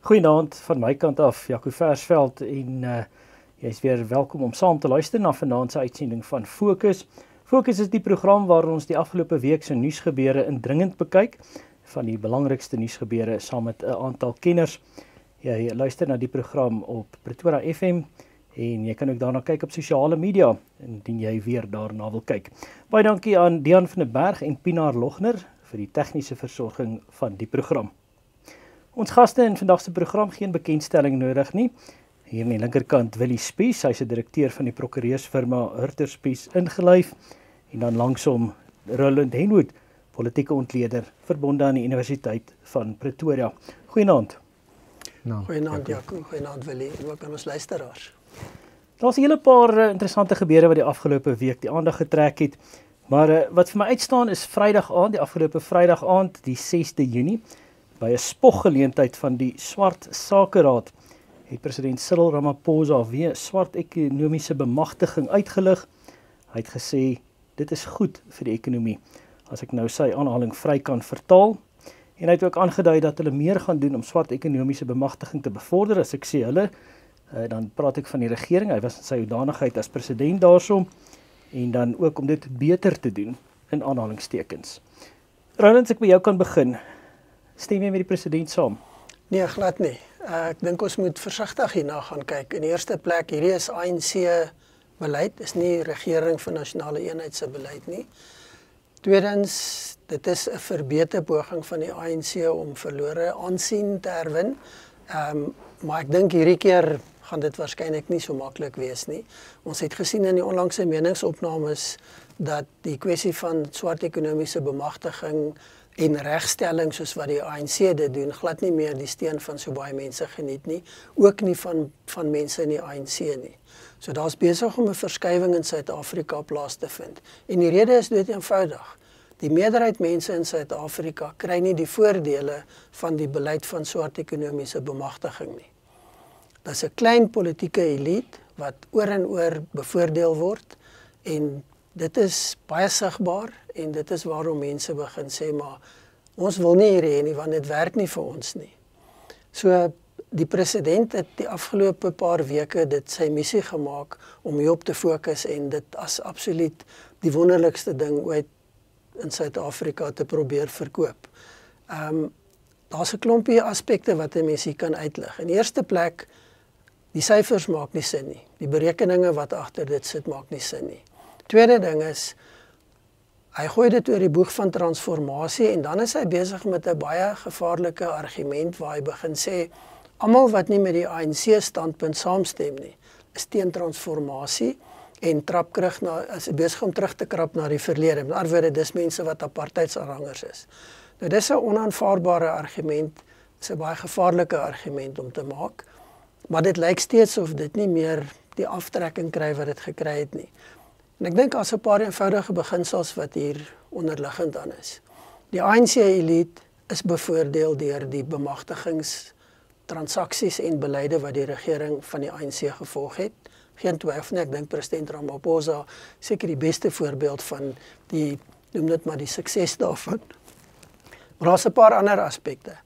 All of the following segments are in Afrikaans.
Goeienaand van my kant af, Jaco Versveld en jy is weer welkom om saam te luister na vanaand se uitsending van Fokus. Fokus is die program waar ons die afgelope week se nuusgebeure indringend bekyk, van die belangrikste nuusgebeure saam met 'n aantal kenners. Jy luister na die program op Pretoria FM en jy kan ook daarna kyk op sosiale media indien jy weer daarna wil kyk. Baie dankie aan Dian van der Berg en Pinaar Logner vir die tegniese versorging van die program. Ons gaste in vandag se program geen bekendstelling nodig nie. Hier aan die linkerkant Willie Spies, hy's 'n direkteur van die prokureursfirma Hurter Spies ingelyf, en dan langsom Roland Henwood, politieke ontleder verbonde aan die Universiteit van Pretoria. Goeienaand. Goeienaand Jaco, goeienaand Willie en ook aan ons luisteraars. Daar's 'n hele paar interessante gebeure wat die afgelope week die aandag getrek het, maar wat vir my uitstaan is Vrydag aand, die afgelope Vrydag aand, die 6de Junie, by 'n spoggeleentheid van die Swart Sakeraad het president Cyril Ramaphosa weer swart ekonomiese bemagtiging uitgelig. Hy het gesê dit is goed vir die ekonomie, as ek nou sy aanhaling vry kan vertaal. En hy het ook aangedui dat hulle meer gaan doen om swart ekonomiese bemagtiging te bevorder. As ek sê hulle, dan praat ek van die regering. Hy was in sy hoedanigheid as president daarso, en dan ook om dit beter te doen in aanhalingstekens. Roland, as ek by jou kan begin, stem jy met die president saam? Nee, glad nie. Ek dink ons moet versigtig hierna gaan kyk. In die eerste plek, hierdie is ANC beleid, is nie regering vir nasionale eenheid se beleid nie. Tweedens, dit is 'n verbeter poging van die ANC om verlore aansien te herwin. Maar ek dink hierdie keer gaan dit waarskynlik nie so maklik wees nie. Ons het gesien in die onlangse meningsopnames dat die kwessie van swart ekonomiese bemagtiging en regstelling soos wat die ANC dit doen, glad nie meer die steun van so baie mense geniet nie, ook nie van mense in die ANC nie. So daar's besig om 'n verskywing in Suid-Afrika plaas te vind. En die rede is dood eenvoudig. Die meerderheid mense in Suid-Afrika kry nie die voordele van die beleid van swart ekonomiese bemagtiging nie. Daar's 'n klein politieke elite wat oor en oor bevoordeel word, en dit is baie sigbaar, en dit is waarom mense begin sê, maar ons wil nie hier hê nie, want dit werk nie vir ons nie. So, die president het die afgelope paar weke dit sy missie gemaak om hierop te fokus en dit as absoluut die wonderlikste ding ooit in Suid-Afrika te probeer verkoop. Daar's 'n klompie aspekte wat 'n mens hier kan uitlig. In die eerste plek, die syfers maak nie sin nie. Die berekeninge wat agter dit sit maak nie sin nie. Tweede ding is, hy gooi dit oor die boeg van transformasie en dan is hy besig met 'n baie gevaarlike argument waar hy begin sê, almal wat nie met die ANC standpunt saamstem nie, is teen transformasie en is besig om terug te krap na die verlede. Met ander woorde, dis mense wat apartheidsaanhangers is. Nou dis 'n onaanvaarbare argument, is 'n baie gevaarlike argument om te maak, maar dit lyk steeds of dit nie meer die aftrekking kry wat dit gekry het nie. En ek dink as 'n paar eenvoudige beginsels wat hier onderliggend aan is. Die ANC-elite is bevoordeel deur die bemagtigingstransaksies en beleide wat die regering van die ANC gevolg het. Geen twyfel nie, ek dink president Ramaphosa seker die beste voorbeeld van die, noem dit maar die sukses daarvan. Maar daar's 'n paar ander aspekte.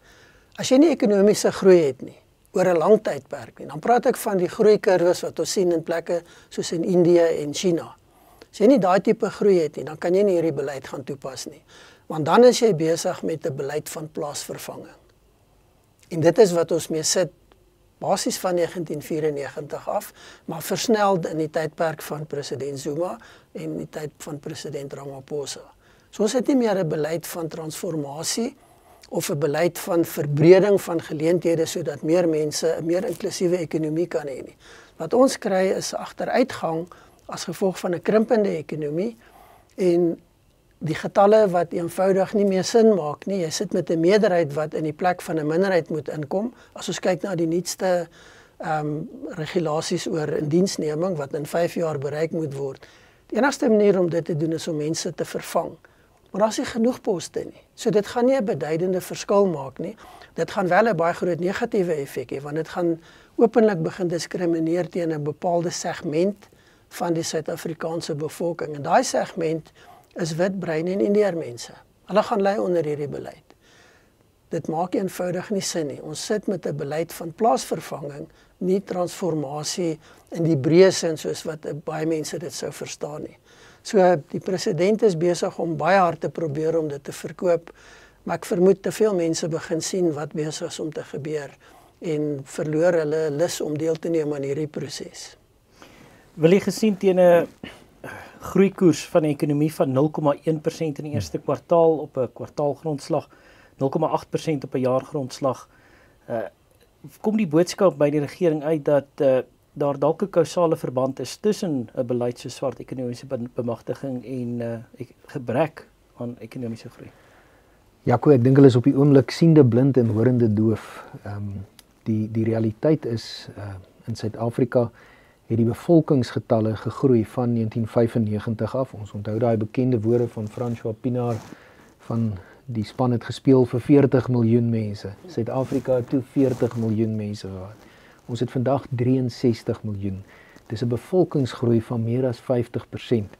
As jy nie ekonomiese groei het nie, oor 'n lang tydperk nie, dan praat ek van die groeikurwes wat ons sien in plekke soos in Indië en China. As jy nie daai tipe groei het nie, dan kan jy nie hierdie beleid gaan toepas nie. Want dan is jy besig met 'n beleid van plaasvervanging. En dit is wat ons mee sit, basies van 1994 af, maar versneld in die tydperk van president Zuma en die tyd van president Ramaphosa. So ons het nie meer 'n beleid van transformasie of 'n beleid van verbreding van geleenthede sodat meer mense 'n meer inklusiewe ekonomie kan hê nie. Wat ons kry is agteruitgang as gevolg van 'n krimpende ekonomie en die getalle wat eenvoudig nie meer sin maak nie. Jy sit met 'n meerderheid wat in die plek van 'n minderheid moet inkom. As ons kyk na die nuutste regulasies oor indiensneming wat in 5 jaar bereik moet word. Die enigste manier om dit te doen is om mense te vervang. Maar daar's nie genoeg poste nie. So dit gaan nie 'n beduidende verskil maak nie. Dit gaan wel 'n baie groot negatiewe effek hê, want dit gaan openlik begin diskrimineer teen 'n bepaalde segment van die Suid-Afrikaanse bevolking. En daai segment is wit, bruin en Indeër mense. Hulle gaan ly onder hierdie beleid. dit maak eenvoudig nie sin nie. Ons sit met 'n beleid van plaasvervanging, nie transformasie in die breë sin soos wat baie mense dit sou verstaan nie. So die president is besig om baie hard te probeer om dit te verkoop, maar ek vermoed te veel mense begin sien wat besig is om te gebeur en verloor hulle lus om deel te neem aan hierdie proses. Wil jy gesien teen 'n groeikoers van die ekonomie van 0,1% in die eerste kwartaal op 'n kwartaalgrondslag, 0,8% op 'n jaargrondslag, kom die boodskap by die regering uit dat daar dalk 'n kausale verband is tussen 'n beleid so swart ekonomiese bemagtiging en gebrek aan ekonomiese groei? Jaco, ek dink hulle is op die oomblik siende blind en horende doof. Die realiteit is in Suid-Afrika het die bevolkingsgetalle gegroei van 1995 af. Ons onthou daai bekende woorde van François Pinaar van die span het gespeel vir 40 miljoen mense. Suid-Afrika het toe 40 miljoen mense gehad. Ons het vandag 63 miljoen. Dis 'n bevolkingsgroei van meer as 50%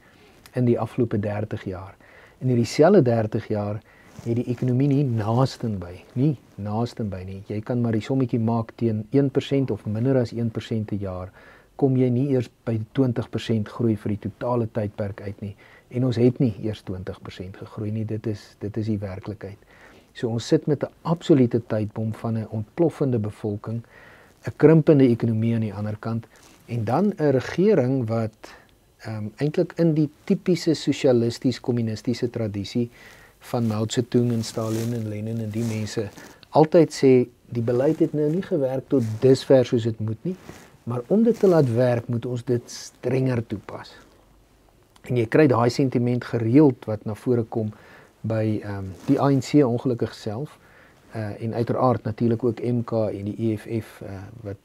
in die afgelope 30 jaar. In hierdie selfde 30 jaar het die ekonomie nie naastenby nie. Jy kan maar die sommetjie maak teen 1% of minder as 1% per jaar, kom jy nie eers by 20% groei vir die totale tydperk uit nie. En ons het nie eers 20% gegroei nie, dit is die werklikheid. So ons sit met 'n absolute tydbom van 'n ontploffende bevolking, 'n krimpende ekonomie aan die ander kant, en dan 'n regering wat eintlik in die tipiese sosialisties-kommunistiese tradisie van Mao Zedong en Stalin en Lenin en die mense altyd sê, die beleid het nou nie gewerk tot dusver soos dit moet nie, maar om dit te laat werk, moet ons dit strenger toepas. En jy kry daai sentiment gereeld wat na vore kom by die ANC ongelukkig self, en uiteraard natuurlik ook MK en die EFF, wat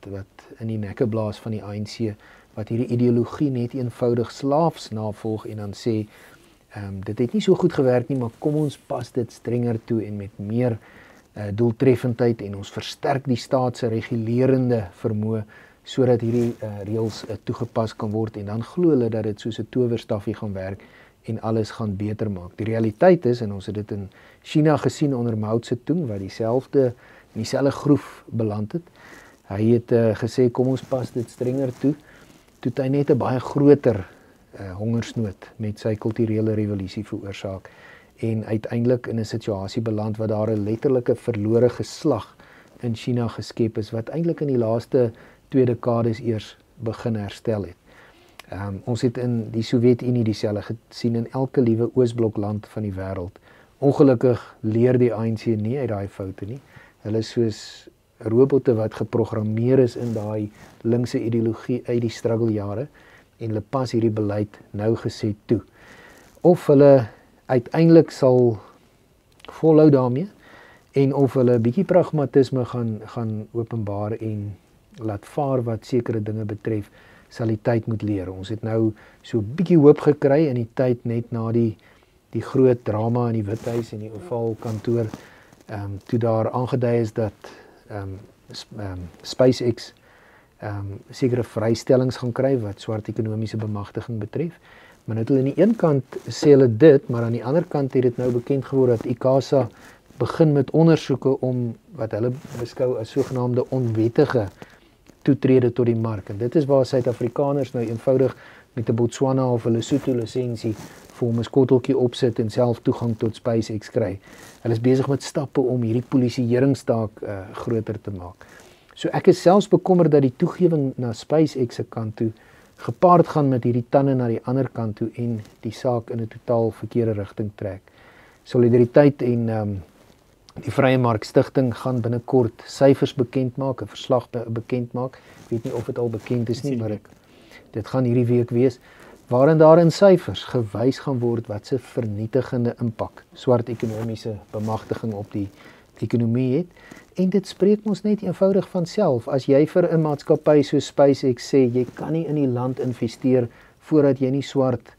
in die nekke blaas van die ANC, wat hierdie ideologie net eenvoudig slaafs navolg en dan sê, dit het nie so goed gewerk nie, maar kom ons pas dit strenger toe en met meer doeltreffendheid, en ons versterk die staat se regulerende vermoë, sodat hierdie reëls toegepas kan word, en dan glo hulle dat dit soos 'n towerstafie gaan werk en alles gaan beter maak. Die realiteit is, en ons het dit in China gesien onder Mao Zedong, wat in dieselfde groef beland het. Hy het gesê, kom ons pas dit strenger toe, toe hy net 'n baie groter hongersnood met sy kulturele revolusie veroorsaak, en uiteindelik in 'n situasie beland wat daar 'n letterlike verlore geslag in China geskep is, wat eintlik in die laaste 2 dekades eers begin herstel het. Ons het in die Sowjetunie dieselfde gesien in elke liewe Oosblokland van die wêreld. Ongelukkig leer die ANC nie uit daai foute nie. Hulle is soos robotte wat geprogrammeer is in daai linkse ideologie uit die struggeljare, en hulle pas hierdie beleid nou gesê toe. Of hulle uiteindelik sal volhou daarmee, en of hulle 'n bietjie pragmatisme gaan openbaar en laat vaar wat sekere dinge betref, sal die tyd moet leer. Ons het nou so 'n bietjie hoop gekry in die tyd net na die groot drama in die Withuis en die Oval kantoor, toe daar aangedui is dat SpaceX sekere vrystellings gaan kry wat swart ekonomiese bemagtiging betref. Maar nou aan die een kant sê hulle dit, maar aan die ander kant het dit nou bekend geword dat ICASA begin met ondersoeke om wat hulle beskou as sogenaamde onwettige toetrede tot die mark. En dit is waar Suid-Afrikaners nou eenvoudig met 'n Botswana of 'n Lesotho lisensie vir 'n skotteltjie opsit en self toegang tot SpaceX kry. Hulle is besig met stappe om hierdie polisieeringstaak groter te maak. So ek is selfs bekommerd dat die toegewing na SpaceX se kant toe gepaard gaan met hierdie tande na die ander kant toe en die saak in 'n totaal verkeerde rigting trek. Solidariteit en die Vrye Mark Stichting gaan binnekort syfers bekend maak, 'n verslag bekend maak. Ek weet nie of dit al bekend is nie, maar dit gaan hierdie week wees, waarin daar in syfers gewys gaan word wat se vernietigende impak swart ekonomiese bemagtiging op die ekonomie het. En dit spreek ons net eenvoudig van self. As jy vir 'n maatskappy so SpaceX sê, jy kan nie in die land investeer voordat jy nie swart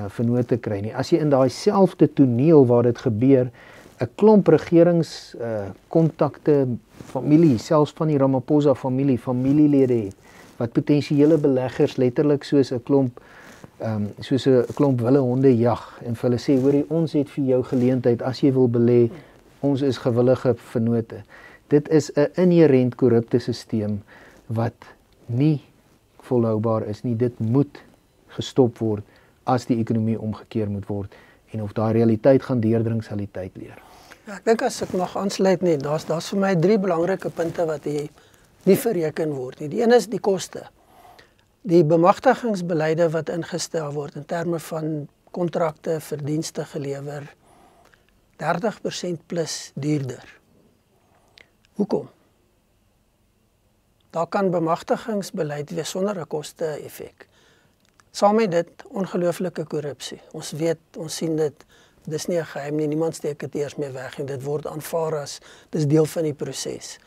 vennote kry nie. As jy in daai selfde toneel waar dit gebeur, 'n klomp regeringskontakte, familie, selfs van die Ramaphosa familielede het, wat potensiële beleggers letterlik soos 'n klomp wille honde jag, en vir hulle sê, hoorie, ons het vir jou geleentheid, as jy wil belê, ons is gewillige vennote. Dit is 'n inherënt korrupte stelsel wat nie volhoubaar is nie. Dit moet gestop word as die ekonomie omgekeer moet word. En of daai realiteit gaan deurdring, sal die tyd leer. Ja, ek dink as ek mag aansluit nie, daar's vir my 3 belangrike punte wat hier nie verreken word nie. Die een is die koste. Die bemagtigingsbeleide wat ingestel word in terme van kontrakte vir dienste gelewer 30% plus duurder. Hoekom? Daar kan bemagtigingsbeleid wees sonder 'n koste-effek. Saam met dit ongelooflike korrupsie. Ons weet, ons sien dit, dis nie 'n geheim nie, niemand steek dit eers meer weg en dit word aanvaar as dis deel van die proses.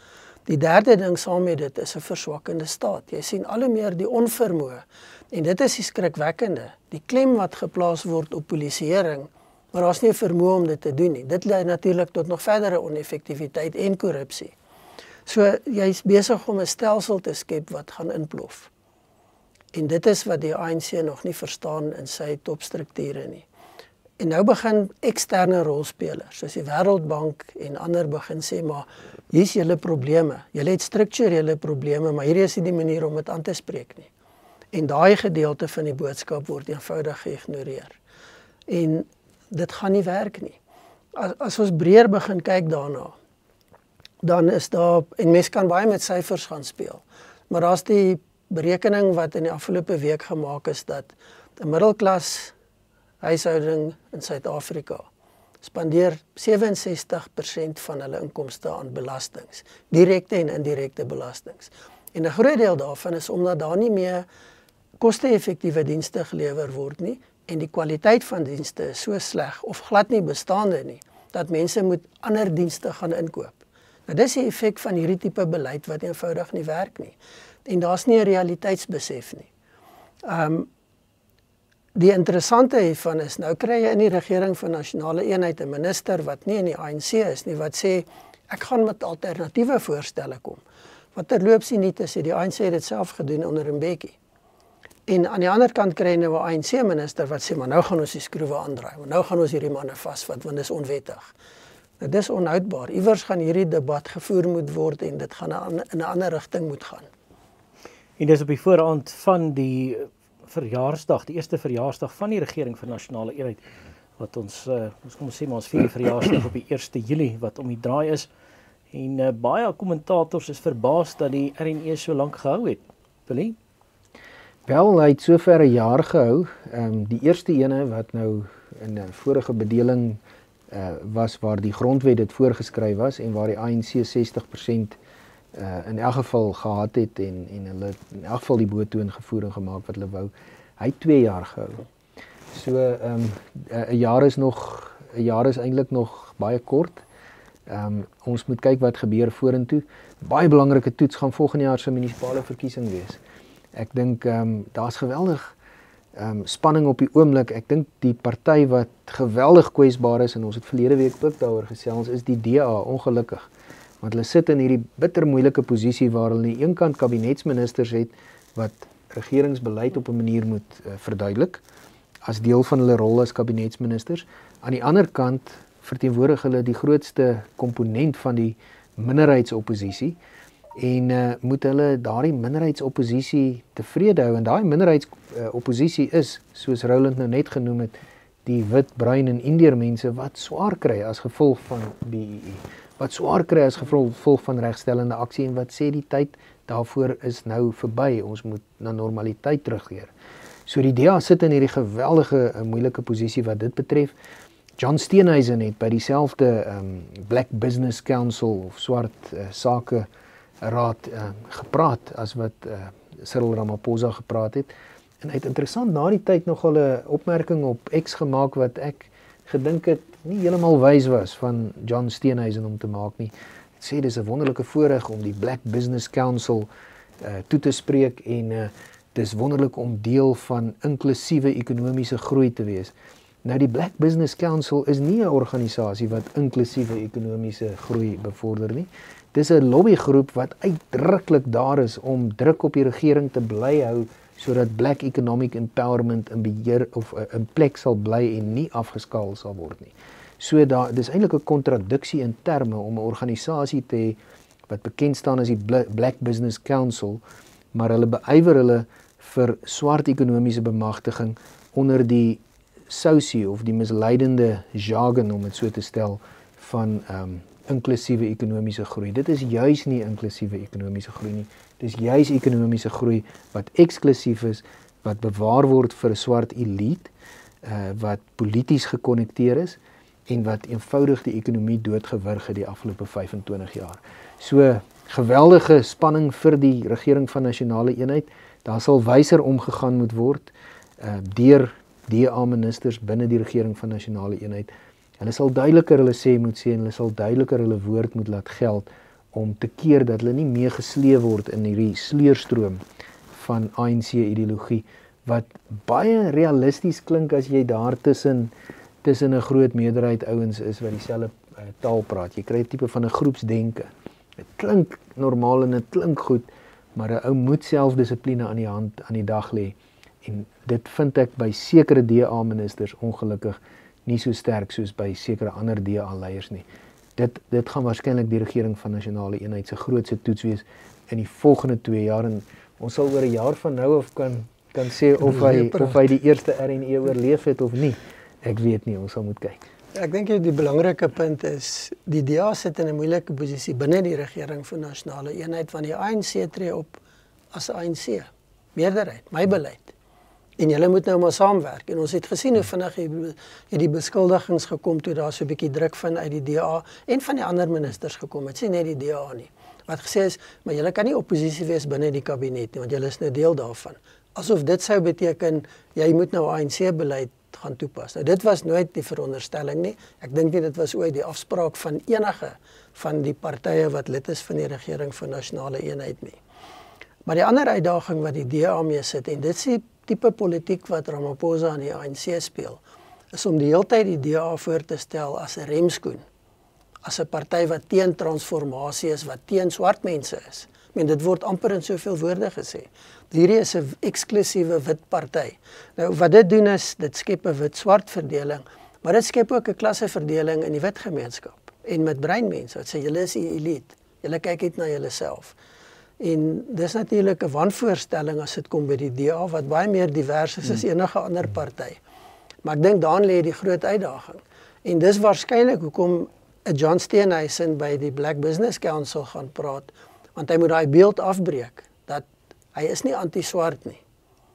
Die derde ding saam met dit is 'n verswakkende staat. Jy sien al hoe meer die onvermoë en dit is die skrikwekkende. Die klem wat geplaas word op polisieering, maar daar's nie 'n vermoë om dit te doen nie. Dit lei natuurlik tot nog verdere oneffektiwiteit en korrupsie. So jy's besig om 'n stelsel te skep wat gaan inplof. En dit is wat die ANC nog nie verstaan in sy topstrukture nie. En nou begin eksterne rolspelers, soos die Wêreldbank en ander begin sê, maar hier's julle probleme. Julle het strukturele probleme, maar hierdie is nie die manier om dit aan te spreek nie. En daai gedeelte van die boodskap word eenvoudig geïgnoreer. En dit gaan nie werk nie. As ons breër begin kyk daarna, dan is daar, en mens kan baie met syfers gaan speel, maar daar's die berekening wat in die afgelope week gemaak is, dat 'n middelklas huishouding in Suid-Afrika spandeer 67% van hulle inkomste aan belastings, direkte en indirekte belastings. En 'n groot deel daarvan is omdat daar nie meer koste-effektiewe dienste gelewer word nie, en die kwaliteit van dienste is so sleg of glad nie bestaande nie, dat mense moet ander dienste gaan inkoop. Nou dis die effek van hierdie tipe beleid wat eenvoudig nie werk nie. En daar's nie 'n realiteitsbesef nie. Die interessante hiervan is, nou kry jy in die regering van nasionale eenheid 'n minister wat nie in die ANC is nie, wat sê, ek gaan met alternatiewe voorstelle kom. Wat terloops nie te sê, die ANC het dit self gedoen onder Mbeki. En aan die ander kant kry jy nou 'n ANC-minister wat sê, maar nou gaan ons die skroewe aandraai, want nou gaan ons hierdie manne vasvat, want dis onwettig. Nou dis onhoudbaar. Iewers gaan hierdie debat gevoer moet word en dit gaan in 'n ander rigting moet gaan. En dis op die voorhand van die verjaarsdag, die eerste verjaarsdag van die regering vir nasionale eenheid, wat ons kom sê maar ons vier die verjaarsdag op die 1 Julie wat om die draai is. En baie kommentators is verbaas dat die RNE so lank gehou het. Willie? Wel, hy het sover 'n jaar gehou. Die eerste ene wat nou in 'n vorige bedeling was waar die grondwet dit voorgeskryf was en waar die ANC 60% in elk geval gehad het en hulle in elk geval die boetoon gevoering gemaak wat hulle wou. Hy het 2 jaar gehou. So 'n jaar is eintlik nog baie kort. Ons moet kyk wat gebeur vorentoe. Baie belangrike toets gaan volgende jaar se munisipale verkiesing wees. Ek dink daar's geweldig spanning op die oomblik. Ek dink die party wat geweldig kwesbaar is, en ons het verlede week ook daaroor gesels, is die DA, ongelukkig. Want hulle sit in hierdie bitter moeilike posisie waar hulle aan die een kant kabinetsministers het wat regeringsbeleid op 'n manier moet verduidelik as deel van hulle rol as kabinetsministers. Aan die ander kant verteenwoordig hulle die grootste komponent van die minderheidsopposisie en moet hulle daardie minderheidsopposisie tevrede hou. En daai minderheidsopposisie is, soos Roland nou net genoem het, die wit, bruin en Indiër mense wat swaar kry as gevolg van BEE. Wat swaar kry as gevolg van regstellende aksie en wat sê die tyd daarvoor is nou verby. Ons moet na normaliteit terugkeer. So die DA sit in hierdie geweldige moeilike posisie wat dit betref. John Steenhuisen het by dieselfde Black Business Council of swart sake raad gepraat as wat Cyril Ramaphosa gepraat het. En hy het interessant na die tyd nogal 'n opmerking op X gemaak wat ek gedink het nie heeltemal wys was van John Steenhuisen om te maak nie. Hy sê dis 'n wonderlike voorreg om die Black Business Council toe te spreek en dis wonderlik om deel van inklusiewe ekonomiese groei te wees. Nou die Black Business Council is nie 'n organisasie wat inklusiewe ekonomiese groei bevorder nie. Dis 'n lobbygroep wat uitdruklik daar is om druk op die regering te bly hou sodat Black Economic Empowerment in beheer of in plek sal bly en nie afgeskaal sal word nie. So dis eintlik 'n kontradiksie in terme om 'n organisasie te hê wat bekend staan as die Black Business Council, maar hulle beywer hulle vir swart ekonomiese bemagtiging onder die sousie of die misleidende jargon, om dit so te stel, van inklusiewe ekonomiese groei. Dit is juis nie inklusiewe ekonomiese groei nie. Dis juis ekonomiese groei wat eksklusief is, wat bewaar word vir 'n swart elite, wat polities gekonnekteer is en wat eenvoudig die ekonomie doodgewurg het die afgelope 25 jaar. So geweldige spanning vir die regering van nasionale eenheid. Daar sal wyser omgegaan moet word deur DA-ministers binne die regering van nasionale eenheid. Hulle sal duideliker hulle sê moet sê en hulle sal duideliker hulle woord moet laat geld om te keer dat hulle nie meegesleep word in hierdie sleurstroom van ANC-ideologie wat baie realisties klink as jy daar tussen 'n groot meerderheid ouens is wat dieselfde taal praat. Jy kry 'n tipe van 'n groepsdenke. Dit klink normaal en dit klink goed, maar 'n ou moet selfdissipline aan die dag lê. En dit vind ek by sekere DA-ministers ongelukkig nie so sterk soos by sekere ander DA-leiers nie. Dit gaan waarskynlik die regering van nasionale eenheid se grootste toets wees in die volgende 2 jaar en ons sal oor 'n jaar van nou af kan sê of hy die eerste RNE oorleef het of nie. Ek weet nie, ons sal moet kyk. Ek dink die belangrike punt is die DA sit in 'n moeilike posisie binne die regering van nasionale eenheid want die ANC tree op as 'n ANC meerderheid, my beleid. En julle moet nou maar saamwerk. En ons het gesien hoe vinnig het die beskuldigings gekom toe daar so 'n bietjie druk uit die DA en van die ander ministers gekom het. Sien net die DA nie. Wat gesê is, maar julle kan nie oppositie wees binne die kabinet nie, want julle is nou deel daarvan. Asof dit sou beteken jy moet nou ANC-beleid gaan toepas. Nou dit was nooit die veronderstelling nie. Ek dink nie dit was ooit die afspraak van enige van die partye wat lid is van die regering van nasionale eenheid nie. Maar die ander uitdaging wat die DA mee sit en dit is die tipe politiek wat Ramaphosa aan die ANC speel, is om die hele tyd die DA voor te stel as 'n remskoen, as 'n party wat teen transformasie is, wat teen swart mense is. Ek meen dit word amper in soveel woorde gesê. Hierdie is 'n eksklusiewe wit party. Nou wat dit doen is dit skep 'n wit-swart verdeling, maar dit skep ook 'n klasseverdeling in die wit gemeenskap en met breinmense wat sê julle is die elite. Julle kyk net na julleself. En dis natuurlik 'n wanvoorstelling as dit kom by die DA wat baie meer divers is as enige ander party. Maar ek dink daarin lê die groot uitdaging. En dis waarskynlik hoekom 'n John Steenhuisen by die Black Business Council gaan praat, want hy moet daai beeld afbreek dat hy is nie anti-swart nie.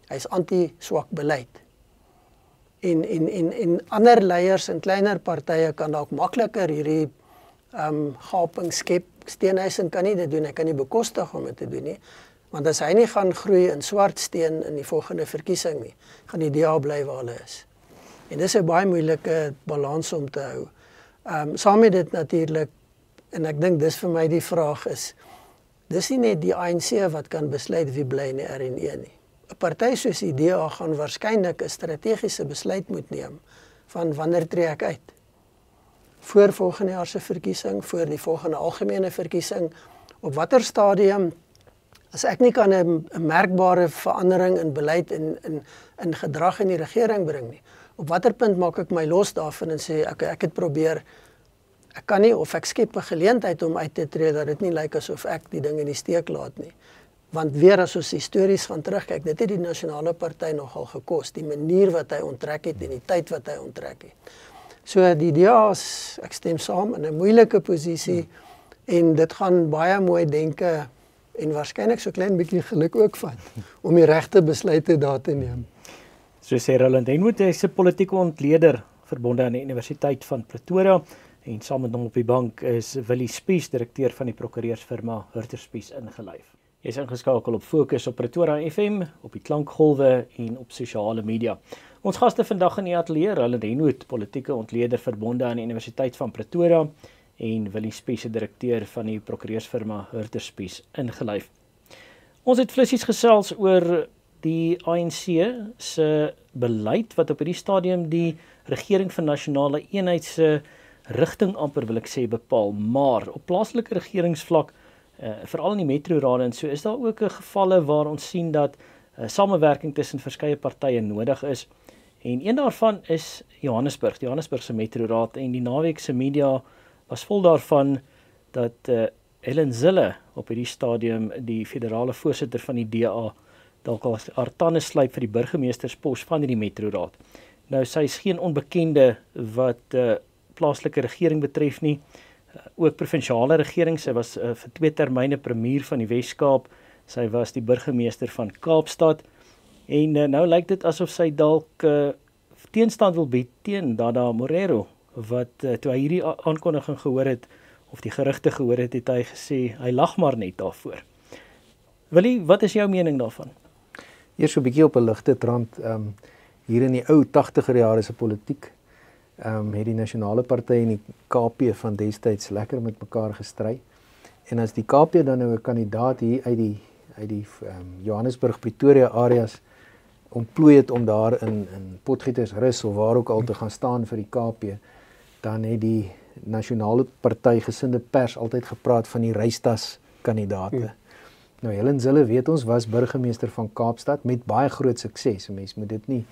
Hy is anti-swak beleid. En ander leiers in kleiner partye kan dalk makliker hierdie gaping skep. Steenhuisen kan nie dit doen, hy kan nie bekostig om dit te doen nie, want as hy nie gaan groei in swart steen in die volgende verkiesing nie, gaan die DA bly waar hulle is. En dis 'n baie moeilike balans om te hou. Saam met dit natuurlik, en ek dink dis vir my die vraag is, dis nie net die ANC wat kan besluit wie bly in die RNE nie. 'n Party soos die DA gaan waarskynlik 'n strategiese besluit moet neem van wanneer tree ek uit. Voor volgende jaar se verkiesing, voor die volgende algemene verkiesing, op watter stadium, as ek nie kan 'n merkbare verandering in beleid in gedrag in die regering bring nie, op watter punt maak ek my los daarvan en sê, ek het probeer, ek kan nie, of ek skep 'n geleentheid om uit te tree, dat dit nie lyk asof ek die ding in die steek laat nie. Want weer as ons histories gaan terugkyk, dit het die nasionale party nogal gekos, die manier wat hy onttrek het en die tyd wat hy onttrek het. So die DA is, ek stem saam, in 'n moeilike posisie en dit gaan baie mooi denke en waarskynlik so klein bietjie geluk ook vat om die regte besluite daar te neem. So sê Roland Henwood, hy is 'n politieke ontleder verbonde aan die Universiteit van Pretoria en saam met hom op die bank is Willie Spies, direkteur van die prokureursfirma Hurter Spies ingelyf. Jy is ingeskakel op Fokus op Pretoria FM, op die klankgolwe en op sosiale media. Ons gaste vandag in die ateljee, Roland Henwood, politieke ontleder verbonde aan die Universiteit van Pretoria en Willie Spies, direkteur van die prokureursfirma Hurter Spies ingelyf. Ons het flissies gesels oor die ANC se beleid wat op hierdie stadium die regering van nasionale eenheid se rigting amper wil ek sê bepaal, maar op plaaslike regeringsvlak, veral in die metrorade en so, is daar ook gevalle waar ons sien dat samewerking tussen verskeie partye nodig is En een daarvan is Johannesburg, die Johannesburgse metroraad, en die naweek se media was vol daarvan dat Helen Zille op hierdie stadium, die federale voorsitter van die DA, dalk al haar tande slyp vir die burgemeesterspos van die metroraad. Nou, sy is geen onbekende wat plaaslike regering betref nie, ook provinsiale regering. Sy was vir 2 termyne premier van die Wes-Kaap, sy was die burgemeester van Kaapstad, en nou lyk dit asof sy dalk teenstand wil bied teen Dada Morero, wat toe hy hierdie aankondiging gehoor het, of die gerugte gehoor het, het hy gesê, hy lag maar net daarvoor. Willie, wat is jou mening daarvan? Eers so 'n bietjie op 'n ligte trant, hier in die ou 80er jare se politiek, het die nasionale party en die KP van destyds lekker met mekaar gestry. En as die KP dan nou 'n kandidaat hier uit die Johannesburg, Pretoria areas ontplooi het om daar in Potgietersrus of waar ook al te gaan staan vir die KP, dan het die nasionale party gesinde pers altyd gepraat van die reistas kandidate. Nou, Helen Zille, weet ons, was burgemeester van Kaapstad met baie groot sukses. 'n Mens moet dit nie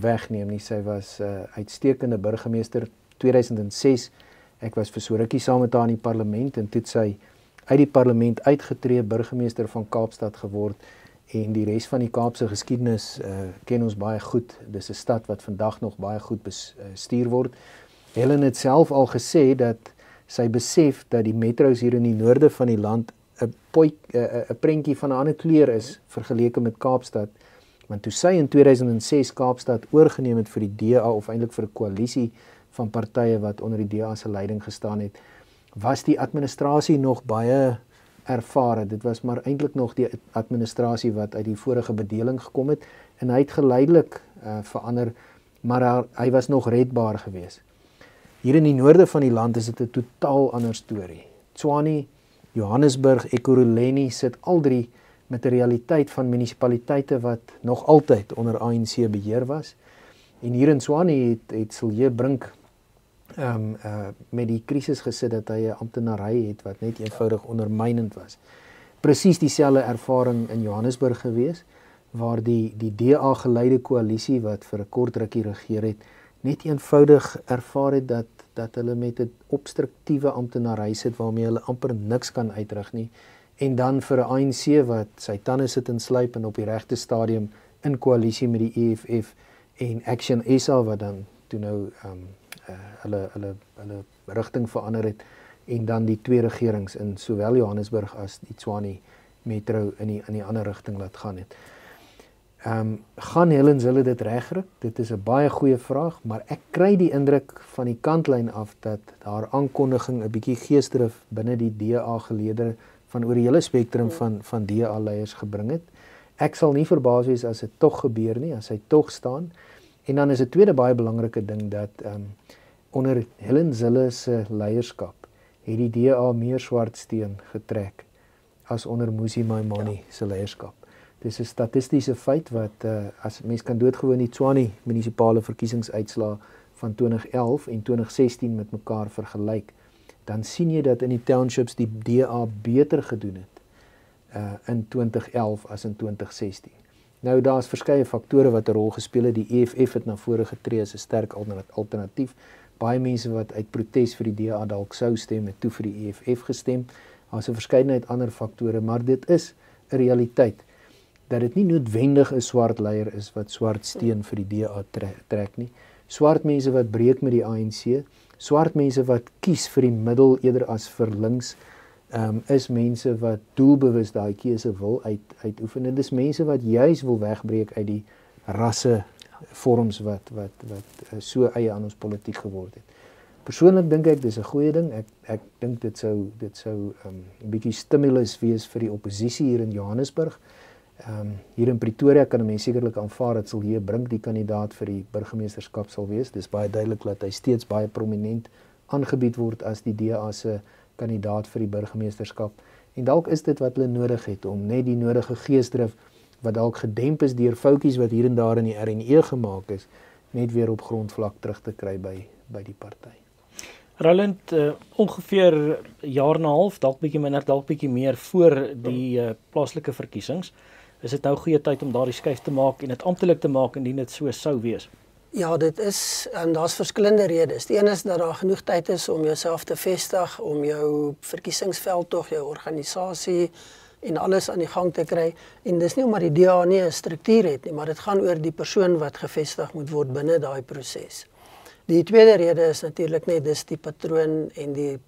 wegneem nie. Sy was uitstekende burgemeester. 2006, ek was vir so rukkie saam met haar in die parlement, en toe het sy uit die parlement uitgetree, burgemeester van Kaapstad geword, en die res van die Kaapse geskiedenis ken ons baie goed. Dis 'n stad wat vandag nog baie goed bestuur word. Helen het self al gesê dat sy besef dat die metro's hier in die noorde van die land 'n prentjie van 'n ander kleur is vergeleke met Kaapstad, want toe sy in 2006 Kaapstad oorgeneem het vir die DA, of eintlik vir 'n koalisie van partye wat onder die DA se leiding gestaan het, was die administrasie nog baie ervare. Dit was maar eintlik nog die administrasie wat uit die vorige bedeling gekom het, en hy het geleidelik verander, maar hy was nog redbaar geweest. Hier in die noorde van die land is dit 'n totaal ander storie. Tshwane, Johannesburg, Ekurhuleni sit al drie met 'n realiteit van munisipaliteite wat nog altyd onder ANC beheer was. En hier in Tshwane het Silje Brink met die krisis gesit dat hy 'n amptenary het wat net eenvoudig ondermynend was. Presies dieselfde ervaring in Johannesburg gewees, waar die DA geleide koalisie wat vir 'n kort rukkie regeer het, net eenvoudig ervaar het dat hulle met 'n obstruktiewe amptenary sit waarmee hulle amper niks kan uitrig nie, en dan vir 'n ANC wat sy tande sit en slyp en op die regte stadium in koalisie met die EFF en Action SA wat dan toe nou hulle rigting verander het, en dan die twee regerings in sowel Johannesburg as die Tshwane metro in die ander rigting laat gaan het. Gaan Helen Zille dit regkry? Dit is 'n baie goeie vraag, maar ek kry die indruk van die kantlyn af dat haar aankondiging 'n bietjie geesdrif binne die DA-geleedere van oor die hele spektrum van DA-leiers gebring het. Ek sal nie verbaas wees as dit tog gebeur nie, as hy tog staan. En dan is 'n tweede baie belangrike ding dat onder Helen Zille se leierskap het die DA meer swart steen getrek as onder Mmusi Maimane se leierskap. Dis 'n statistiese feit wat as mens kan doodgewoon die Tshwane munisipale verkiesingsuitslae van 2011 en 2016 met mekaar vergelyk, dan sien jy dat in die townships die DA beter gedoen het in 2011 as in 2016. Nou, daar's verskeie faktore wat 'n rol gespeel het. Die EFF het na vore getree as 'n sterk alternatief. Baie mense wat uit protes vir die DA dalk sou stem, het toe vir die EFF gestem. Daar's 'n verskeidenheid ander faktore, maar dit is 'n realiteit dat dit nie noodwendig 'n swart leier is wat swart steen vir die DA trek nie. Swart mense wat breek met die ANC, swart mense wat kies vir die middel eerder as vir links, is mense wat doelbewus daai keuse wil uitoefen. Dit is mense wat juis wil wegbreek uit die rasse vorms wat so eie aan ons politiek geword het. Persoonlik dink ek dis 'n goeie ding. Ek dink dit sou 'n bietjie stimulus wees vir die oppositie hier in Johannesburg. Hier in Pretoria kan 'n mens sekerlik aanvaar dat Silje Brink die kandidaat vir die burgemeesterskap sal wees. Dis baie duidelik dat hy steeds baie prominent aangebied word as die DA se kandidaat vir die burgemeesterskap. En dalk is dit wat hulle nodig het om net die nodige geesdrif wat dalk gedemp is deur foutjies wat hier en daar in die RNE gemaak is, net weer op grondvlak terug te kry by die party. Roland, ongeveer 'n jaar en 'n half, dalk bietjie minder, dalk bietjie meer voor die plaaslike verkiesings, is dit nou goeie tyd om daardie skuif te maak en dit amptelik te maak indien dit so sou wees? Ja, dit is, en daar's verskillende redes. Die een is dat daar genoeg tyd is om jouself te vestig, om jou verkiesingsveldtog, jou organisasie en alles aan die gang te kry. En dis nie omdat die DA nie 'n struktuur het nie, maar dit gaan oor die persoon wat gevestig moet word binne daai proses. Die tweede rede is natuurlik net dis die patroon en die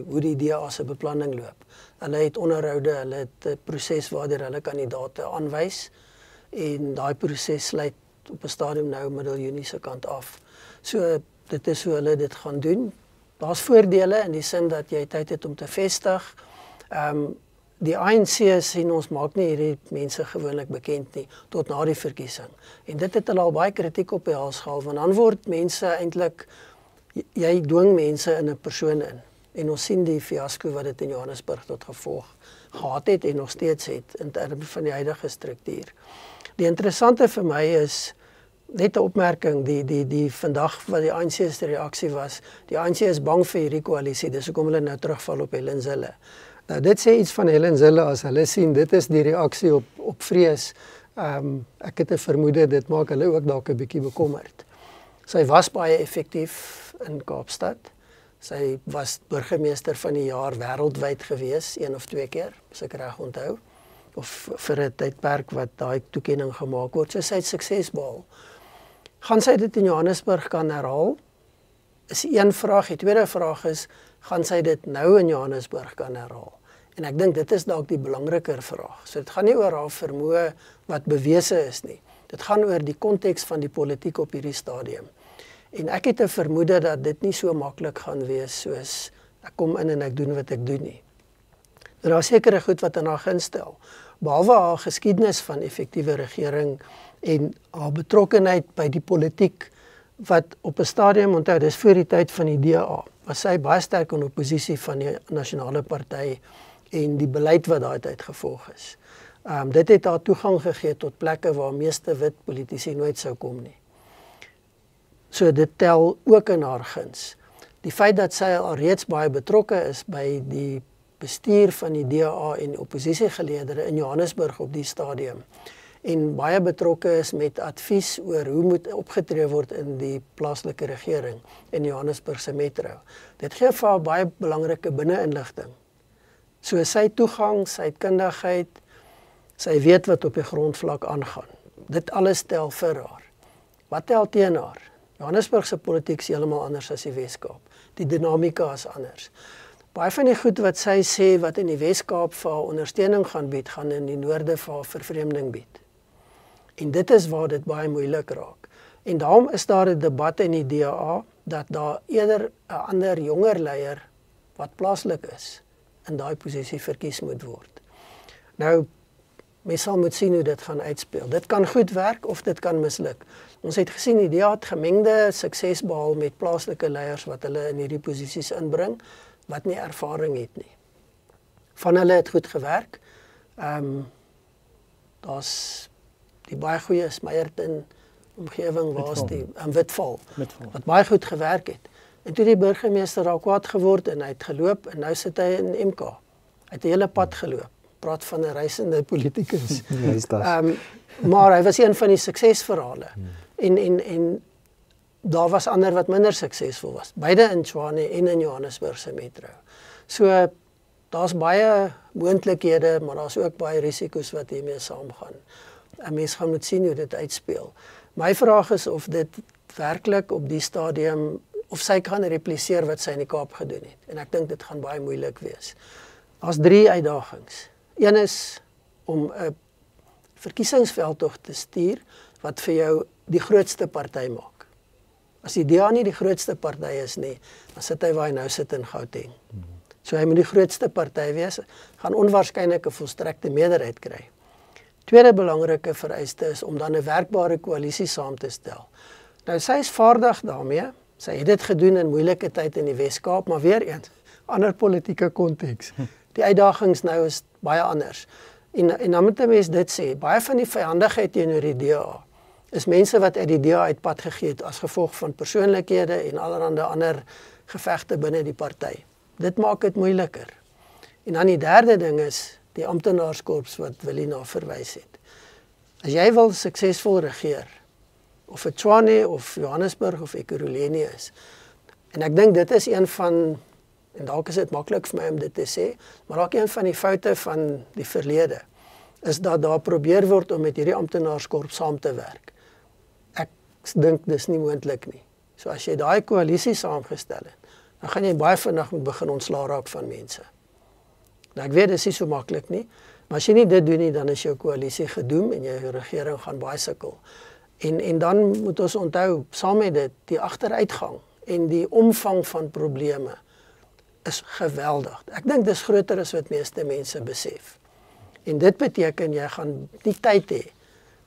hoe die DA se beplanning loop. Hulle het onderhoude, hulle het 'n proses waardeur hulle kandidaate aanwys en daai proses sluit op 'n stadium nou middel Junie se kant af. So dit is hoe hulle dit gaan doen. Daar's voordele in die sin dat jy tyd het om te vestig. Die ANC sien ons maak nie hierdie mense gewoonlik bekend nie tot na die verkiesing. En dit het hulle al baie kritiek op die hals gehaal, want dan word mense eintlik, jy dwing mense in 'n persoon in. En ons sien die fiasco wat dit in Johannesburg tot gevolg gehad het en nog steeds het in terme van die huidige struktuur. Die interessante vir my is net 'n opmerking, die vandag wat die ANC se reaksie was, die ANC is bang vir hierdie koalisie, dis hoekom hulle nou terugval op Helen Zille. Nou dit sê iets van Helen Zille as hulle sien, dit is die reaksie op vrees. Ek het 'n vermoede, dit maak hulle ook dalk 'n bietjie bekommerd. Sy was baie effektief in Kaapstad. Sy was burgemeester van die jaar wêreldwyd gewees, 1 of 2 keer, as ek reg onthou, of vir 'n tydperk wat daai toekenning gemaak word. So sy het sukses behaal. Gaan sy dit in Johannesburg kan herhaal? Is een vraag. Die tweede vraag is, gaan sy dit nou in Johannesburg kan herhaal? En ek dink dit is dalk die belangriker vraag. So dit gaan nie oor haar vermoë wat bewese is nie. Dit gaan oor die konteks van die politiek op hierdie stadium. En ek het 'n vermoede dat dit nie so maklik gaan wees soos ek kom in en ek doen wat ek doen nie. En daar is sekere goed wat in haar instel. Behalwe haar geskiedenis van effektiewe regering en haar betrokkenheid by die politiek wat op 'n stadium, onthou, dis voor die tyd van die DA, was sy baie sterk in oppositie van die nasionale party en die beleid wat daai tyd gevolg is. Dit het haar toegang gegee tot plekke waar meeste wit politici nooit sou kom nie. So dit tel ook in haar guns. Die feit dat sy al reeds baie betrokke is by die bestuur van die DA en oppositiegeleedere in Johannesburg op die stadium en baie betrokke is met advies oor hoe moet opgetree word in die plaaslike regering in Johannesburgse metro. Dit gee vir haar baie belangrike binne-inligting. So sy toegang, sy kundigheid, sy weet wat op die grondvlak aangaan. Dit alles tel vir haar. Wat tel teen haar? Johannesburgse politiek is heeltemal anders as die Weskaap. Die dinamika is anders. Baie van die goed wat sy sê wat in die Weskaap vir haar ondersteuning gaan bied, gaan in die noorde vir haar vervreemding bied. En dit is waar dit baie moeilik raak. En daarom is daar 'n debat in die DA dat daar eerder 'n ander jonger leier wat plaaslik is in daai posisie verkies moet word. Nou, mens sal moet sien hoe dit gaan uitspeel. Dit kan goed werk of dit kan misluk. Ons het gesien die DA het gemengde sukses behaal met plaaslike leiers wat hulle in hierdie posisies inbring, wat nie ervaring het nie. Van hulle het goed gewerk. Daar's die baie goeie is Meyerton omgewing waar's die in Witval wat baie goed gewerk het. En toe die burgemeester daar kwaad geword en hy het geloop en nou sit hy in MK. Hy het 'n hele pad geloop. Praat van 'n reisende politikus. Maar hy was een van die suksesverhale. En daar was ander wat minder suksesvol was. Beide in Tshwane en in Johannesburg se metro. So daar's baie moontlikhede, maar daar's ook baie risiko's wat hiermee saamgaan. 'n Mens gaan moet sien hoe dit uitspeel. My vraag is of dit werklik op die stadium of sy kan repliseer wat sy in die Kaap gedoen het. En ek dink dit gaan baie moeilik wees. Daar's 3 uitdagings. Een is om 'n verkiesingsveldtog te stuur wat vir jou die grootste party maak. As die DA nie die grootste party is nie, dan sit hy waar hy nou sit in Gauteng. So hy moet die grootste party wees, gaan onwaarskynlik 'n volstrekte meerderheid kry. Tweede belangrike vereiste is om dan 'n werkbare koalisie saam te stel. Nou sy is vaardig daarmee. Sy het dit gedoen in moeilike tyd in die Weskaap, maar weer eens, ander politieke konteks. Die uitdagings nou is baie anders. En dan moet 'n mens dit sê, baie van die vyandigheid teenoor die DA is mense wat uit die DA uitpad gegee het as gevolg van persoonlikhede en allerlei ander gevegte binne die party. Dit maak dit moeiliker. En dan die derde ding is die amptenaarskorps wat Willie na verwys het. As jy wil suksesvol regeer, of dit Tshwane of Johannesburg of Ekurhuleni is. En ek dink dit is een van, en dalk is dit maklik vir my om dit te sê, maar dalk een van die foute van die verlede, is dat daar probeer word om met hierdie amptenaarskorps saam te werk. Ek dink dis nie moontlik nie. So as jy daai koalisie saamgestel het, dan gaan jy baie vinnig moet begin ontslaa raak van mense. Nou ek weet dis nie so maklik nie, maar as jy nie dit doen nie, dan is jou koalisie gedoem en jou regering gaan baie sukkel. En dan moet ons onthou, saam met dit, die agteruitgang en die omvang van probleme is geweldig. Ek dink dis groter as wat meeste mense besef. En dit beteken jy gaan nie tyd hê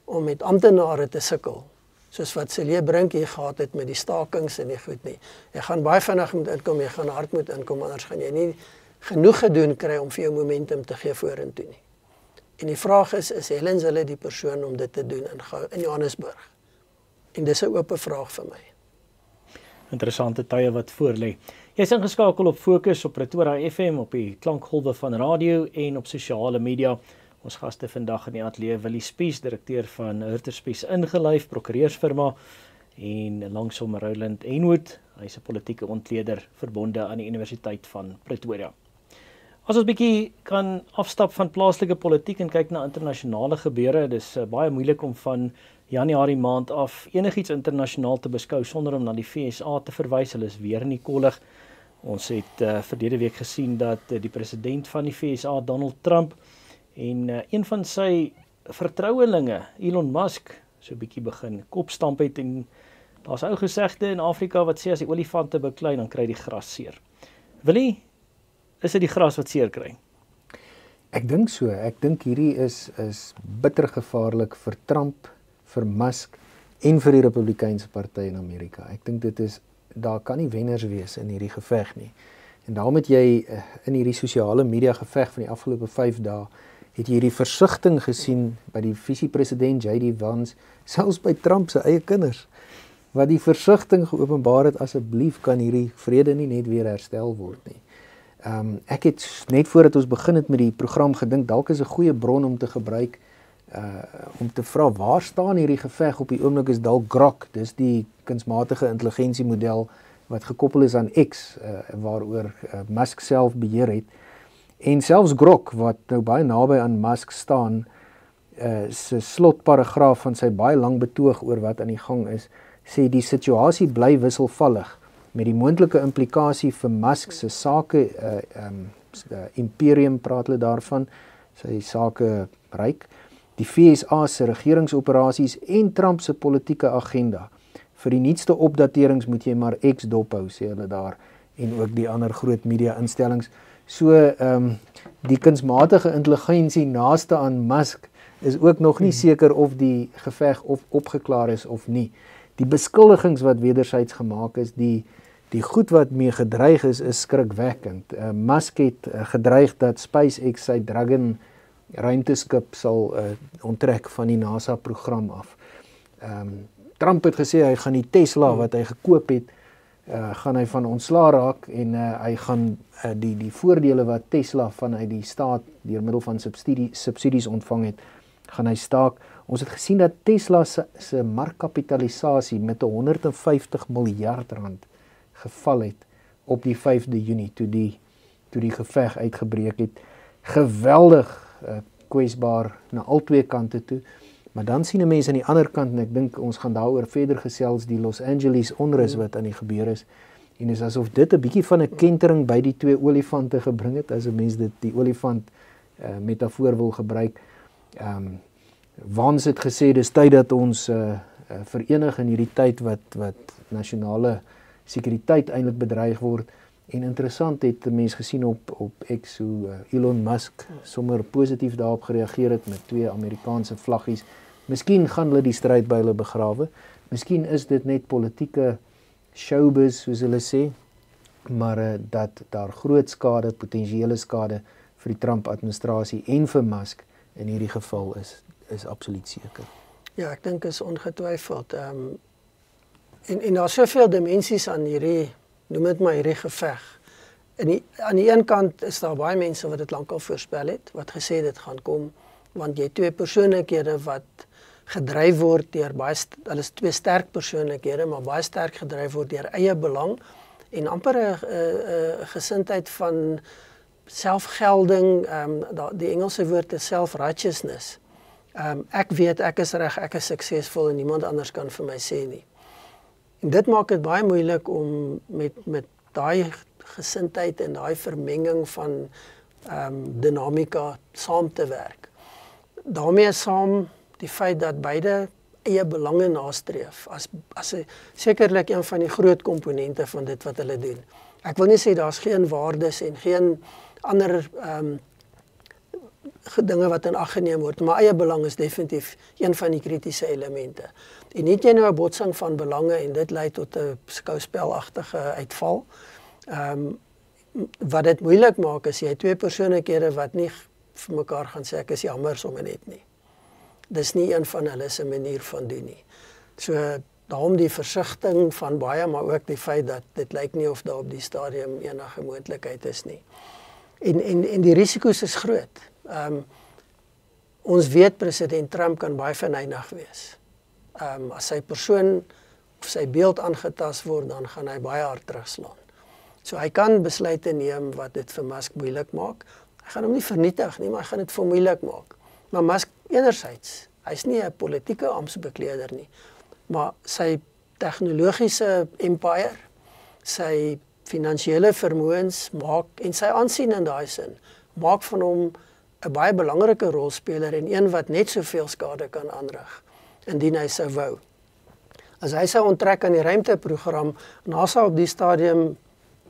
om met amptenare te sukkel, soos wat Cele Brink hier gehad het met die stakings en die goed nie. Jy gaan baie vinnig moet inkom, jy gaan hard moet inkom, anders gaan jy nie genoeg gedoen kry om vir jou momentum te gee vorentoe nie. En die vraag is Helen Zille die persoon om dit te doen in Johannesburg? En dis 'n oop vraag vir my. Interessante tye wat voorlê. Jy is ingeskakel op Fokus op Pretoria FM, op die klankgolwe van radio en op sosiale media. Ons gaste vandag in die ateljee Willie Spies, direkteur van Hurter Spies Ingelyf, prokureursfirma, en langsom Roland Enwood, hy is 'n politieke ontleder verbonde aan die Universiteit van Pretoria. As ons bietjie kan afstap van plaaslike politiek en kyk na internasionale gebeure, dis baie moeilik om van Januarie maand af enigiets internasionaal te beskou sonder om na die VSA te verwys. Hulle is weer in die kollig. Ons het verlede week gesien dat die president van die VSA, Donald Trump, en een van sy vertrouelinge, Elon Musk, so 'n bietjie begin kopstamp het, en daar's ou gesegde in Afrika wat sê as die olifante beklei, dan kry die gras seer. Willie, is dit die gras wat seer kry? Ek dink so. Ek dink hierdie is bitter gevaarlik vir Trump, vir Musk en vir die Republikeinse party in Amerika. Ek dink daar kan nie wenners wees in hierdie geveg nie. En daarom het jy in hierdie sosiale media geveg van die afgelope 5 dae, het jy hierdie versigtiging gesien by die visiepresident J.D. Vance, selfs by Trump se eie kinders, wat die versigtiging geopenbaar het, asseblief kan hierdie vrede nie net weer herstel word nie. Ek het net voordat ons begin het met die program gedink, dalk is 'n goeie bron om te gebruik, om te vra, waar staan hierdie geveg op die oomblik is dalk Grok, dis die kunsmatige intelligensiemodel wat gekoppel is aan X, waaroor Musk self beheer het, en selfs Grok, wat nou baie naby aan Musk staan, se slotparagraaf van sy baie lang betoog oor wat aan die gang is, sê die situasie bly wisselvallig, met die moontlike implikasie vir Musk se sake, imperium praat hulle daarvan, sy sake ryk, die VSA se regeringsoperasies en Trump se politieke agenda. Vir die nuutste opdaterings moet jy maar X dophou, sê hulle daar, en ook die ander groot media instellings. So, die kunsmatige intelligensie naaste aan Musk is ook nog nie seker of die geveg of opgeklaar is of nie. Die beskuldigings wat wederzijds gemaak is, die goed wat mee gedreig is skrikwekkend. Musk het gedreig dat SpaceX sy Dragon ruimteskip sal onttrek van die NASA program af. Trump het gesê hy gaan die Tesla wat hy gekoop het, gaan hy van ontslaa raak en hy gaan die voordele wat Tesla vanuit die staat deur middel van subsidies ontvang het, gaan hy staak. Ons het gesien dat Tesla se markkapitalisasie met 150 miljard rand geval het op die 5de Junie toe die geveg uitgebreek het. Geweldig kwesbaar na al twee kante toe. Maar dan sien 'n mens aan die ander kant, en ek dink ons gaan daaroor verder gesels, die Los Angeles onrus wat aan die gebeur is. En is asof dit 'n bietjie van 'n kentering by die twee olifante gebring het, as 'n mens die olifant metafoor wil gebruik. Vance het gesê, dis tyd dat ons verenig in hierdie tyd wat nasionale sekuriteit eintlik bedreig word. En interessant het 'n mens gesien op X hoe Elon Musk sommer positief daarop gereageer het met 2 Amerikaanse vlaggies. Miskien gaan hulle die stryd by hulle begrawe. Miskien is dit net politieke showbiz, soos hulle sê, maar dat daar groot skade, potensiële skade vir die Trump-administrasie en vir Musk in hierdie geval is absoluut seker. Ja, ek dink is ongetwyfeld. En daar is soveel dimensies aan hierdie, noem dit maar hierdie geveg. Aan die een kant is daar baie mense wat dit lankal voorspel het, wat gesê dit gaan kom, want jy 2 persoonlikhede wat gedryf word deur hulle is twee sterk persoonlikhede, maar baie sterk gedryf word deur eie belang en amper 'n gesindheid van selfgelding, die Engelse woord is self-righteousness. Ek weet ek is reg, ek is suksesvol en niemand anders kan vir my sê nie. En dit maak dit baie moeilik om met daai gesindheid en daai vermenging van dinamika saam te werk. Daarmee saam die feit dat beide eie belange nastreef as sekerlik een van die groot komponente van dit wat hulle doen. Ek wil nie sê daar's geen waardes en geen ander dinge wat in ag geneem word, maar eie belang is definitief een van die kritiese elemente. En nie jy nou 'n botsing van belange en dit lei tot 'n skouspelagtige uitval. Wat dit moeilik maak is jy twee persoonlikhede wat nie vir mekaar gaan sê ek is jammer sommer net nie. Dis nie een van hulle se manier van doen nie. So daarom die versigtiging van baie, maar ook die feit dat dit lyk nie of daar op die stadium enige moontlikheid is nie. En die risiko's is groot. Ons weet president Trump kan baie verneig wees. As sy persoon of sy beeld aangetast word, dan gaan hy baie hard terugslaan. So hy kan besluite neem wat dit vir Musk moeilik maak. Hy gaan hom nie vernietig nie, maar hy gaan dit vir moeilik maak. Maar Musk enerzijds, hy's nie 'n politieke amptsbekleder nie, maar sy tegnologiese empire, sy finansiële vermoëns maak en sy aansien in daai sin maak van hom 'n baie belangrike rolspeler en een wat net soveel skade kan aanrig indien hy sou wou. As hy sou onttrek aan die ruimteprogram, NASA op die stadium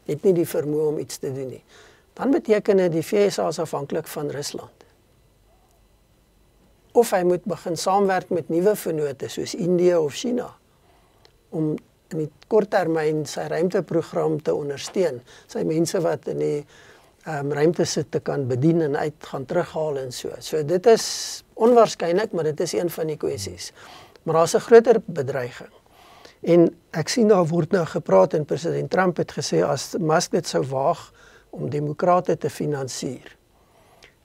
het nie die vermoë om iets te doen nie. Dan beteken dit die VSA is afhanklik van Rusland. Of hy moet begin saamwerk met nuwe vennote soos Indië of China om in die korttermyn sy ruimteprogram te ondersteun. Sy mense wat in die ruimte sit te kan bedien en uit gaan terughaal en so. So dit is onwaarskynlik, maar dit is een van die kwessies. Maar daar's 'n groter bedreiging. En ek sien daar word nou gepraat en president Trump het gesê as Musk dit sou waag om demokrate te finansier.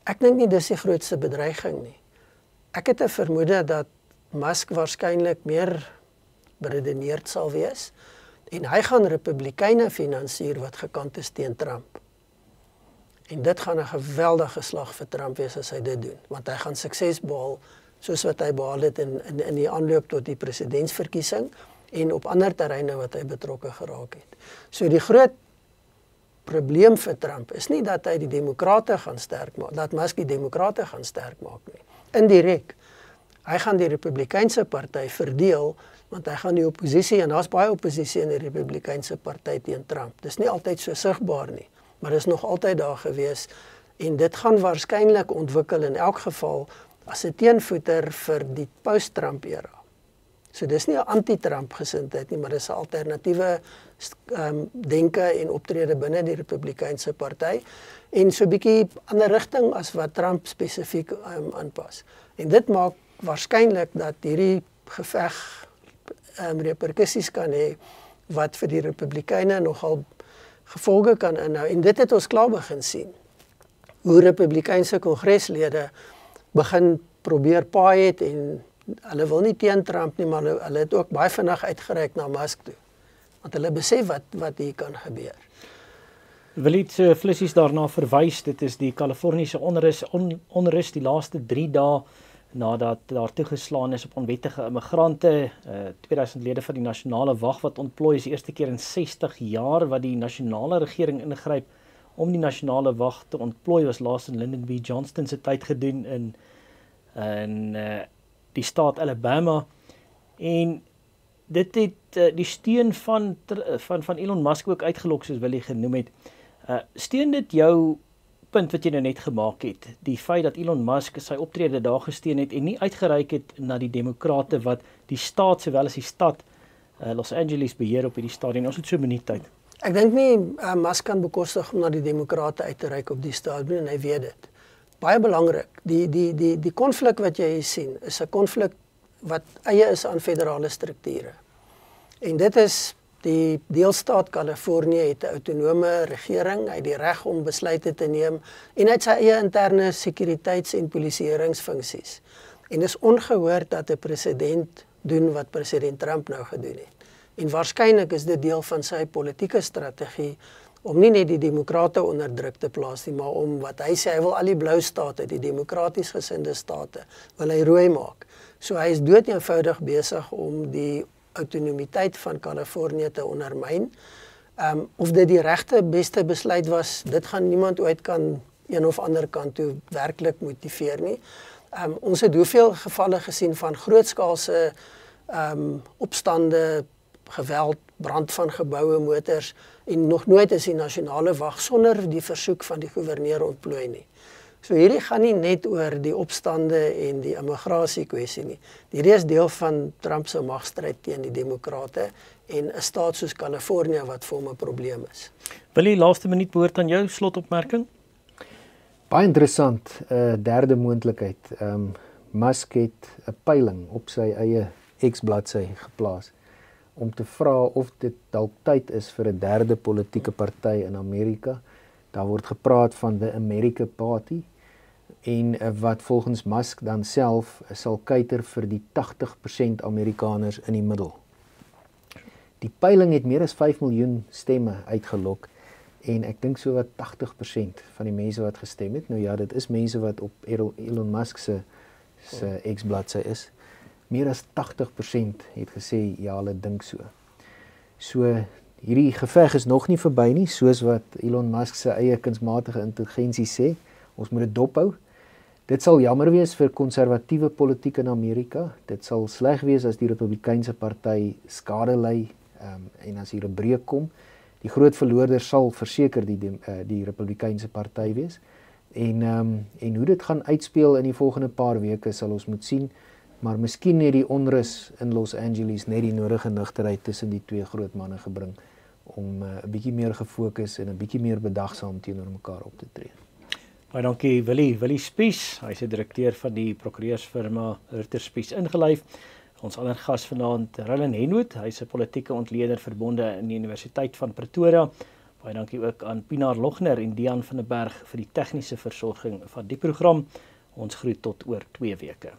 Ek dink nie dis die grootste bedreiging nie. Ek het 'n vermoede dat Musk waarskynlik meer beredeneerd sal wees en hy gaan Republikeine finansier wat gekant is teen Trump. En dit gaan 'n geweldige slag vir Trump wees as hy dit doen, want hy gaan sukses behaal soos wat hy behaal het in die aanloop tot die presidentsverkiesing en op ander terreine wat hy betrokke geraak het. So die groot probleem vir Trump is nie dat hy die demokrate gaan sterk maak, dat Musk die demokrate gaan sterk maak nie. Indirek, hy gaan die Republikeinse party verdeel, want hy gaan die oppositie, en daar's baie oppositie in die Republikeinse party teen Trump. Dis nie altyd so sigbaar nie, maar is nog altyd daar gewees, en dit gaan waarskynlik ontwikkel in elk geval as 'n teenvoeter vir die post-Trump era. So dis nie 'n anti-Trump gesindheid nie, maar dis 'n alternatiewe denke en optrede binne die Republikeinse party en so 'n bietjie ander rigting as wat Trump spesifiek aanpas. En dit maak waarskynlik dat hierdie geveg reperkusies kan hê wat vir die Republikeine nogal gevolge kan inhou. En dit het ons klaar begin sien. Hoe Republikeinse kongreslede begin probeer paai het en hulle wil nie teen Trump nie, maar hulle het ook baie vinnig uitgereik na Musk toe. Want hulle besef wat hier kan gebeur. Wil iets flissies daarna verwys, dit is die Kaliforniese onrus die laaste 3 dae nadat daar toegeslaan is op onwettige immigrante, 2000 lede van die nasionale wag wat ontplooi is die eerste keer in 60 jaar wat die nasionale regering ingryp om die nasionale wag te ontplooi, was laas in Lyndon B. Johnson se tyd gedoen in die staat Alabama en dit het die steun van Elon Musk ook uitgelok soos Willie genoem het. Steun dit jou punt wat jy nou net gemaak het, die feit dat Elon Musk sy optrede daar gesteun het en nie uitgereik het na die demokrate wat die staat sowel as die stad Los Angeles beheer op hierdie stadium. Ons het so 'n minuut tyd. Ek dink nie Musk kan bekostig om na die demokrate uit te reik op die stadium en hy weet dit. Baie belangrik, die konflik wat jy hier sien, is 'n konflik wat eie is aan federale strukture. En dit is die deelstaat Kalifornië het 'n autonome regering, hy het die reg om besluite te neem en hy het sy eie interne sekuriteits- en polisieeringsfunksies. En is ongehoord dat 'n president doen wat president Trump nou gedoen het. En waarskynlik is dit deel van sy politieke strategie om nie net die demokrate onder druk te plaas nie, maar om wat hy sê, hy wil al die blou state, die demokraties gesinde state, wil hy rooi maak. So hy is dood eenvoudig besig om die autonomiteit van Kalifornië te ondermyn. Of dit die regte beste besluit was, dit gaan niemand ooit kan een of ander kant toe werklik motiveer nie. Ons het hoeveel gevalle gesien van grootskaalse opstande, geweld, brand van geboue, motors, en nog nooit is die nasionale wag sonder die versoek van die gouverneur ontplooi nie. So hierdie gaan nie net oor die opstande en die immigrasie kwessie nie. Hierdie is deel van Trump se magstryd teen die demokrate en 'n staat soos Kalifornië wat vir hom 'n probleem is. Wil jy laaste minuut behoort aan jou slotopmerking? Baie interessant, derde moontlikheid. Musk het 'n peiling op sy eie X-bladsy geplaas om te vra of dit dalk tyd is vir 'n derde politieke party in Amerika. Daar word gepraat van the America Party en wat volgens Musk dan self sal kuiter vir die 80% Amerikaners in die middel. Die peiling het meer as 5 miljoen stemme uitgelok en ek dink so wat 80% van die mense wat gestem het. Nou ja, dit is mense wat op Elon Musk se X-bladsy is. Meer as 80% het gesê ja, hulle dink so. So hierdie geveg is nog nie verby nie, soos wat Elon Musk se eie kunsmatige intelligensie sê. Ons moet dit dophou. Dit sal jammer wees vir konservatiewe politiek in Amerika. Dit sal sleg wees as die Republikeinse party skade ly en as hier 'n breuk kom. Die groot verloorder sal verseker die Republikeinse party wees. En hoe dit gaan uitspeel in die volgende paar weke sal ons moet sien. Maar miskien het die onrus in Los Angeles net die nodige nugterheid tussen die twee groot manne gebring om 'n bietjie meer gefokus en 'n bietjie meer bedagsaam teenoor mekaar op te tree. Baie dankie Willie Spies, hy is die direkteur van die prokureursfirma Hurter Spies ingelyf. Ons ander gas vanaand, Rylan Henwood, hy is 'n politieke ontleder verbonde in die Universiteit van Pretoria. Baie dankie ook aan Pienaar Logner en Dian van der Berg vir die tegniese versorging van die program. Ons groet tot oor 2 weke.